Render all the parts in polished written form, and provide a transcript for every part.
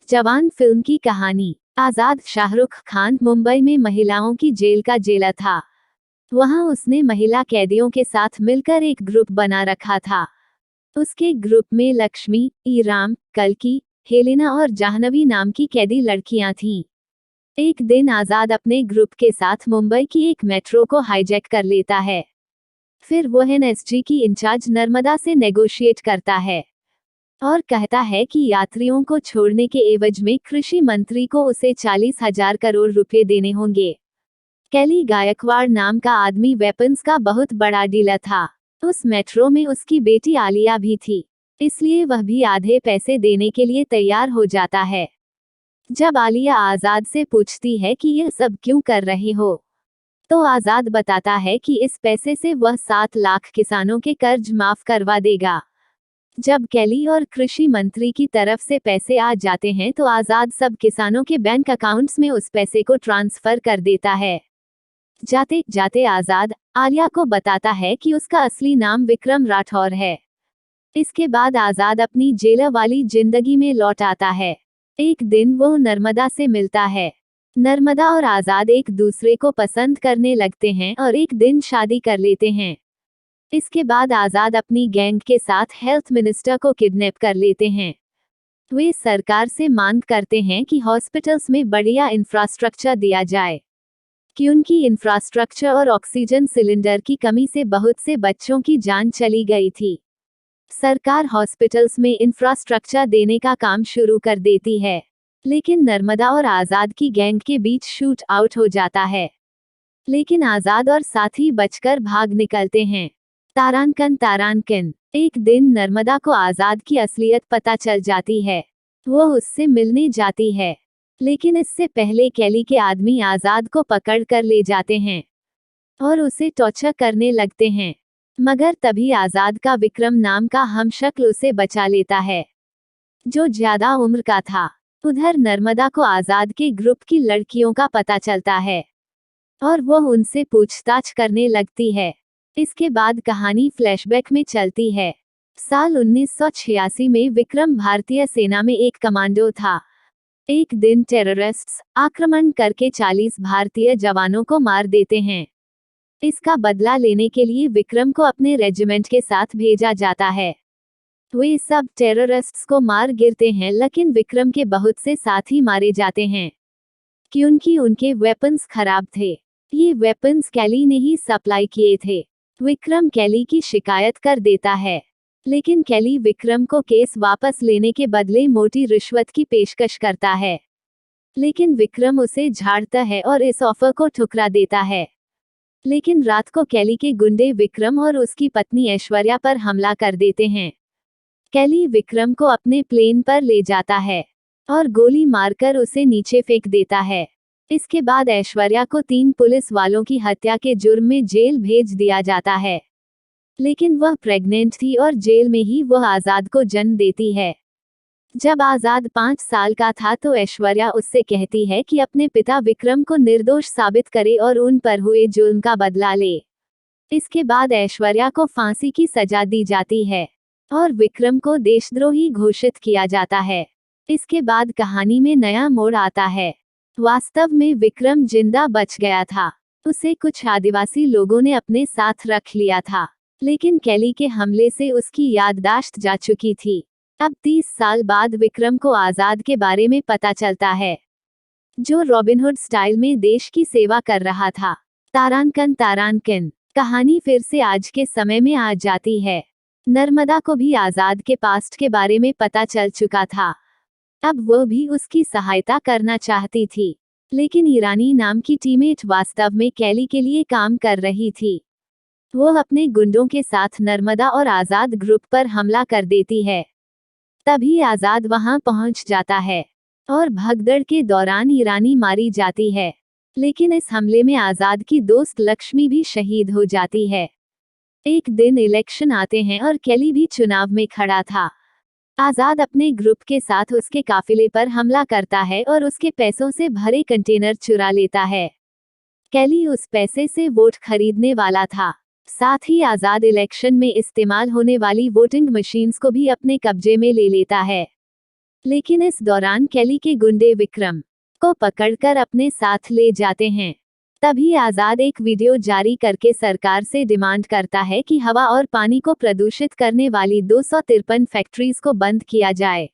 जवान फिल्म की कहानी। आजाद शाहरुख खान मुंबई में महिलाओं की जेल का जेलर था। वहां उसने महिला कैदियों के साथ मिलकर एक ग्रुप बना रखा था। उसके ग्रुप में लक्ष्मी, ईराम, कल्की, हेलेना और जाह्नवी नाम की कैदी लड़कियां थीं। एक दिन आजाद अपने ग्रुप के साथ मुंबई की एक मेट्रो को हाईजैक कर लेता है। फिर वो एनएसजी की इंचार्ज नर्मदा से नेगोशिएट करता है और कहता है कि यात्रियों को छोड़ने के एवज में कृषि मंत्री को उसे 40,000 करोड़ रुपए देने होंगे। कैली गायकवाड़ नाम का आदमी वेपन्स का बहुत बड़ा डीलर था। उस मेट्रो में उसकी बेटी आलिया भी थी, इसलिए वह भी आधे पैसे देने के लिए तैयार हो जाता है। जब आलिया आजाद से पूछती है कि यह सब क्यों कर रहे हो, तो आजाद बताता है कि इस पैसे से वह 7 लाख किसानों के कर्ज माफ करवा देगा। जब कैली और कृषि मंत्री की तरफ से पैसे आ जाते हैं तो आजाद सब किसानों के बैंक अकाउंट्स में उस पैसे को ट्रांसफर कर देता है। जाते जाते आजाद आलिया को बताता है कि उसका असली नाम विक्रम राठौर है। इसके बाद आजाद अपनी जेलर वाली जिंदगी में लौट आता है। एक दिन वो नर्मदा से मिलता है। नर्मदा और आजाद एक दूसरे को पसंद करने लगते हैं और एक दिन शादी कर लेते हैं। इसके बाद आजाद अपनी गैंग के साथ हेल्थ मिनिस्टर को किडनैप कर लेते हैं। वे सरकार से मांग करते हैं कि हॉस्पिटल्स में बढ़िया इंफ्रास्ट्रक्चर दिया जाए, क्योंकि इंफ्रास्ट्रक्चर और ऑक्सीजन सिलेंडर की कमी से बहुत से बच्चों की जान चली गई थी। सरकार हॉस्पिटल्स में इंफ्रास्ट्रक्चर देने का काम शुरू कर देती है, लेकिन नर्मदा और आजाद की गैंग के बीच शूट आउट हो जाता है। लेकिन आजाद और साथी बचकर भाग निकलते हैं। तारांकन। एक दिन नर्मदा को आजाद की असलियत पता चल जाती है। वो उससे मिलने जाती है, लेकिन इससे पहले कैली के आदमी आजाद को पकड़ कर ले जाते हैं और उसे टॉर्चर करने लगते हैं। मगर तभी आजाद का विक्रम नाम का हमशक्ल उसे बचा लेता है, जो ज्यादा उम्र का था। उधर नर्मदा को आजाद के ग्रुप की लड़कियों का पता चलता है और वो उनसे पूछताछ करने लगती है। इसके बाद कहानी फ्लैशबैक में चलती है। साल 1986 में विक्रम भारतीय सेना में एक कमांडो था। एक दिन टेररिस्ट्स आक्रमण करके 40 भारतीय जवानों को मार देते हैं। इसका बदला लेने के लिए विक्रम को अपने रेजिमेंट के साथ भेजा जाता है। वे सब टेररिस्ट्स को मार गिरते हैं, लेकिन विक्रम के बहुत से साथी मारे जाते हैं, क्योंकि उनके वेपन्स खराब थे। ये वेपन्स कैली ने ही सप्लाई किए थे। विक्रम कैली की शिकायत कर देता है, लेकिन कैली विक्रम को केस वापस लेने के बदले मोटी रिश्वत की पेशकश करता है। लेकिन विक्रम उसे झाड़ता है और इस ऑफर को ठुकरा देता है। लेकिन रात को कैली के गुंडे विक्रम और उसकी पत्नी ऐश्वर्या पर हमला कर देते हैं। कैली विक्रम को अपने प्लेन पर ले जाता है और गोली मारकर उसे नीचे फेंक देता है। इसके बाद ऐश्वर्या को 3 पुलिस वालों की हत्या के जुर्म में जेल भेज दिया जाता है, लेकिन वह प्रेग्नेंट थी और जेल में ही वह आजाद को जन्म देती है। जब आजाद 5 साल का था तो ऐश्वर्या उससे कहती है कि अपने पिता विक्रम को निर्दोष साबित करे और उन पर हुए जुल्म का बदला ले। इसके बाद ऐश्वर्या को फांसी की सजा दी जाती है और विक्रम को देशद्रोही घोषित किया जाता है। इसके बाद कहानी में नया मोड़ आता है। वास्तव में विक्रम जिंदा बच गया था। उसे कुछ आदिवासी लोगों ने अपने साथ रख लिया था, लेकिन कैली के हमले से उसकी याददाश्त जा चुकी थी। अब 30 साल बाद विक्रम को आजाद के बारे में पता चलता है, जो रॉबिनहुड स्टाइल में देश की सेवा कर रहा था। तारांकन। कहानी फिर से आज के समय में आ जाती है। नर्मदा को भी आजाद के पास्ट के बारे में पता चल चुका था। अब वो भी उसकी सहायता करना चाहती थी, लेकिन ईरानी नाम की टीममेट वास्तव में कैली के लिए काम कर रही थी। वो अपने गुंडों के साथ नर्मदा और आजाद ग्रुप पर हमला कर देती है। तभी आजाद वहां पहुंच जाता है और भगदड़ के दौरान ईरानी मारी जाती है, लेकिन इस हमले में आजाद की दोस्त लक्ष्मी भी शहीद हो जाती है। एक दिन इलेक्शन आते हैं और कैली भी चुनाव में खड़ा था। आजाद अपने ग्रुप के साथ उसके काफिले पर हमला करता है और उसके पैसों से भरे कंटेनर चुरा लेता है। कैली उस पैसे से वोट खरीदने वाला था। साथ ही आजाद इलेक्शन में इस्तेमाल होने वाली वोटिंग मशीन्स को भी अपने कब्जे में ले लेता है। लेकिन इस दौरान कैली के गुंडे विक्रम को पकड़कर अपने साथ ले जाते हैं। तभी आजाद एक वीडियो जारी करके सरकार से डिमांड करता है कि हवा और पानी को प्रदूषित करने वाली 253 फैक्ट्रीज को बंद किया जाए।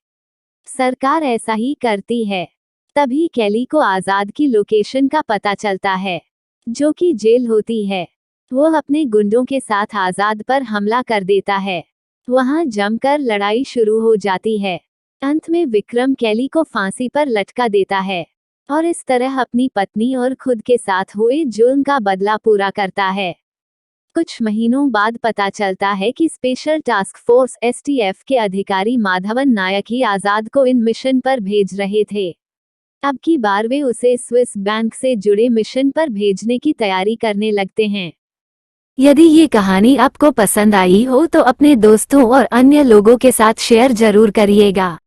सरकार ऐसा ही करती है। तभी कैली को आजाद की लोकेशन का पता चलता है, जो कि जेल होती है। वो अपने गुंडों के साथ आजाद पर हमला कर देता है। वहां जमकर लड़ाई शुरू हो जाती है। अंत में विक्रम कैली को फांसी पर लटका देता है और इस तरह अपनी पत्नी और खुद के साथ हुए जुल्म का बदला पूरा करता है। कुछ महीनों बाद पता चलता है कि स्पेशल टास्क फोर्स STF के अधिकारी माधवन नायक ही आजाद को इन मिशन पर भेज रहे थे। अब की बार वे उसे स्विस बैंक से जुड़े मिशन पर भेजने की तैयारी करने लगते हैं। यदि ये कहानी आपको पसंद आई हो तो अपने दोस्तों और अन्य लोगों के साथ शेयर जरूर करिएगा।